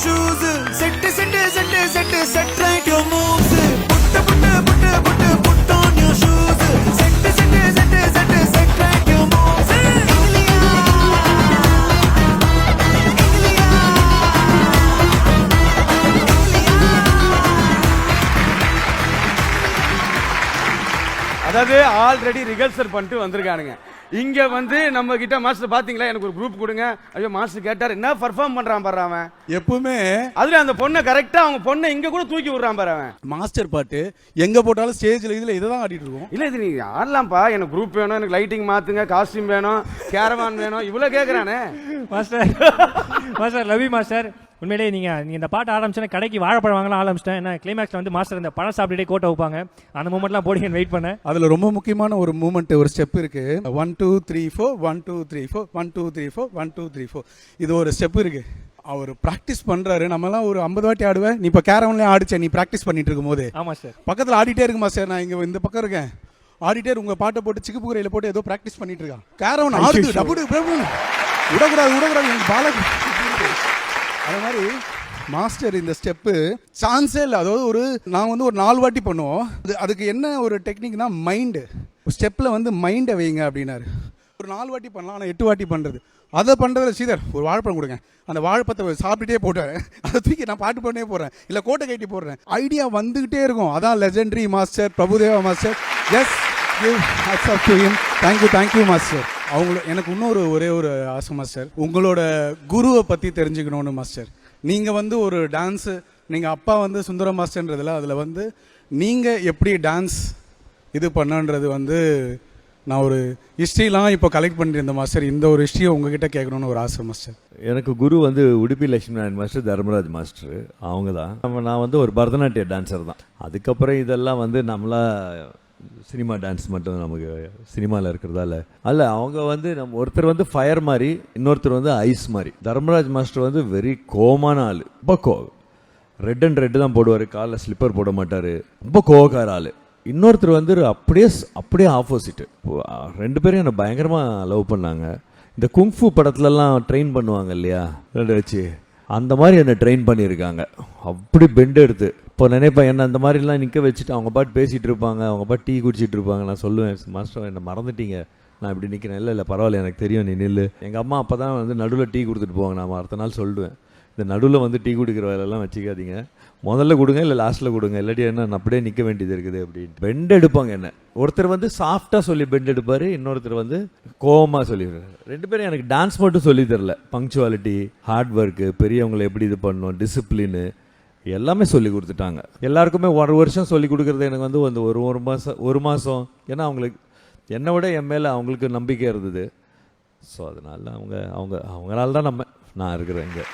shoes. Set right your moves. Put on your shoes. Set right your moves. அதாவது already rehearsal பண்ணிட்டு வந்திருக்கானுங்க. இங்க வந்து நம்ம கிட்ட மாஸ்டர் பாத்தீங்களா, எனக்கு ஒரு குரூப் கொடுங்க. ஐயோ மாஸ்டர் கேட்டார், என்ன பர்ஃபார்ம் பண்றான் பாரு அவன். எப்பவுமே அதுல அந்த பொண்ணை கரெக்டா அவங்க பொண்ணை இங்க கூட தூக்கி விடுறான் பாரு அவன். மாஸ்டர் பாட்டு எங்க போட்டாலும் ஸ்டேஜ்ல இதுல இததான் ஆடிட்டு இருக்கோம். இல்ல இது நீ ஆடலாம்ப்பா, எனக்கு குரூப் வேணும், எனக்கு லைட்டிங் மாத்துங்க, காஸ்டியூம் வேணும், கேரவான் வேணும், இவ்வளவு கேக்குறானே master. Master love you master. உண்மையிலேயே நீங்கள் இந்த பாட்டு ஆரம்பிச்சோன்னா கடைக்கு வாழைப்பழம் வாங்கலாம் ஆரம்பிச்சிட்டேன். ஏன்னா கிளைமேக்ஸில் வந்து மாஸ்டர் இந்த பழம் சாப்பிட்டுட்டே கோட்டை வைப்பாங்க, அந்த மூமெண்ட்லாம் போடிங்கன்னு வெயிட் பண்ணேன். அதில் ரொம்ப முக்கியமான ஒரு மூமெண்ட், ஒரு ஸ்டெப் இருக்கு. 1 2 3 4 1 2 3 4 1 2 3 4 1 2 3 4 இது ஒரு ஸ்டெப் இருக்கு. அவர் ப்ராக்டிஸ் பண்றாரு. நம்மலாம் ஒரு 50 வாட்டி ஆடுவேன். நீ இப்போ கேரவன்லேயே ஆடிச்சேன், நீ ப்ராக்டிஸ் பண்ணிட்டு இருக்கும் போது. ஆமாம் சார். பக்கத்தில் ஆடிட்டே இருக்குமா சார், நான் இங்கே இந்த பக்கம் இருக்கேன், ஆடிட்டே உங்க பாட்டை போட்டு சிக்கு புகரையில் போட்டு ஏதோ ப்ராக்டிஸ் பண்ணிட்டு இருக்கான். கேரவன் ஆடுது, டபுடு விடக்கூடாது எனக்கு பாலக்கு. அது மாதிரி மாஸ்டர் இந்த ஸ்டெப்பு சான்ஸே இல்லை. அதாவது நான் வந்து ஒரு 4 வாட்டி பண்ணுவோம். அதுக்கு என்ன ஒரு டெக்னிக்னா மைண்டு, ஸ்டெப்பில் வந்து மைண்டை வைங்க அப்படின்னாரு. ஒரு 4 வாட்டி பண்ணலாம், ஆனால் 8 வாட்டி பண்ணுறது. அதை பண்ணுறதுல ஸ்ரீதர் ஒரு வாழைப்பழம் கொடுங்க, அந்த வாழைப்பழத்தை சாப்பிட்டுட்டே போட்டேன், அதை தூக்கி நான் பாட்டு பண்ணே போடுறேன், இல்லை கோட்டை கட்டி போடுறேன். ஐடியா வந்துக்கிட்டே இருக்கும். அதான் legendary master Prabhudeva master. Yes thank you master. எனக்கு இன்னொரு ஒரே ஒரு ஆசை மாஸ்டர், உங்களோட குருவை பற்றி தெரிஞ்சுக்கணும்னு மாஸ்டர். நீங்கள் வந்து ஒரு டான்ஸு, நீங்கள் அப்பா வந்து சுந்தரம் மாஸ்டர்ன்றதில் அதில் வந்து நீங்கள் எப்படி டான்ஸ் இது பண்ணன்றது வந்து நான் ஒரு ஹிஸ்ட்ரிலாம் இப்போ கலெக்ட் பண்ணியிருந்தேன் மாஸ்டர். இந்த ஒரு ஹிஸ்ட்ரியை உங்ககிட்ட கேட்கணுன்னு ஒரு ஆசை மாஸ்டர். எனக்கு குரு வந்து உடுப்பி லட்சுமி நாராயண் மாஸ்டர், தர்மராஜ் மாஸ்டர், அவங்க தான். நான் வந்து ஒரு பரதநாட்டிய டான்ஸர் தான். அதுக்கப்புறம் இதெல்லாம் வந்து நம்மளா சினிமா டான்ஸ் மட்டும் நமக்கு சினிமாவில் இருக்கிறதால அல்ல. அவங்க வந்து ஒருத்தர் வந்து ஃபயர் மாதிரி, இன்னொருத்தர் வந்து ஐஸ் மாதிரி. தர்மராஜ் மாஸ்டர் வந்து வெரி கோமான ஆள், ரொம்ப ரெட் அண்ட் ரெட்டு தான் போடுவார், காலில் ஸ்லிப்பர் போட மாட்டார், ரொம்ப கோவக்கார ஆள். இன்னொருத்தர் வந்து அப்படியே ஆப்போசிட்டு. 2 பேரும் என்னை பயங்கரமாக லவ் பண்ணாங்க. இந்த குங்ஃபு படத்துலலாம் ட்ரெயின் பண்ணுவாங்க இல்லையா வச்சு, அந்த மாதிரி என்னை ட்ரெயின் பண்ணியிருக்காங்க. அப்படி பெண்டு எடுத்து இப்போ நினைப்பேன், என்ன அந்த மாதிரிலாம் நிற்க வச்சுட்டு அவங்க பாட்டு பேசிகிட்டு இருப்பாங்க, அவங்க பாட்டு டீ குடிச்சிட்டு இருப்பாங்க. நான் சொல்லுவேன், மாஸ்டர் என்னை மறந்துட்டீங்க, நான் இப்படி நிற்கிறேன். இல்லை பரவாயில்ல, எனக்கு தெரியும், நீ நில்லு. எங்கள் அம்மா அப்போ தான் வந்து நடுவில் டீ கொடுத்துட்டு போவாங்க. நான் அடுத்த நாள் சொல்லுவேன், இந்த நடுவில் வந்து டீ குடிக்கிற வேலையெல்லாம் வச்சுக்காதீங்க, முதல்ல கொடுங்க இல்லை லாஸ்ட்டில் கொடுங்க, இல்லாட்டி என்ன அப்படியே நிற்க வேண்டியது இருக்குது அப்படின்ட்டு பெண்ட் எடுப்பாங்க. என்ன ஒருத்தர் வந்து சாஃப்டாக சொல்லி பெண்ட் எடுப்பார், இன்னொருத்தர் வந்து கோவமாக சொல்லிடுறாரு. 2 பேரும் எனக்கு டான்ஸ் மட்டும் சொல்லி தரல, பங்க்சுவாலிட்டி, ஹார்ட் ஒர்க்கு, பெரியவங்களை எப்படி இது பண்ணணும், டிசிப்ளின்னு எல்லாமே சொல்லி கொடுத்துட்டாங்க. எல்லாருக்குமே 1 வருஷம் சொல்லி கொடுக்குறது எனக்கு வந்து வந்து ஒரு மாதம். ஏன்னா அவங்களுக்கு என்னை விட என் மேலே அவங்களுக்கு நம்பிக்கை இருந்தது. ஸோ அதனால அவங்களால தான் நான் இருக்கிறேன் இங்கே.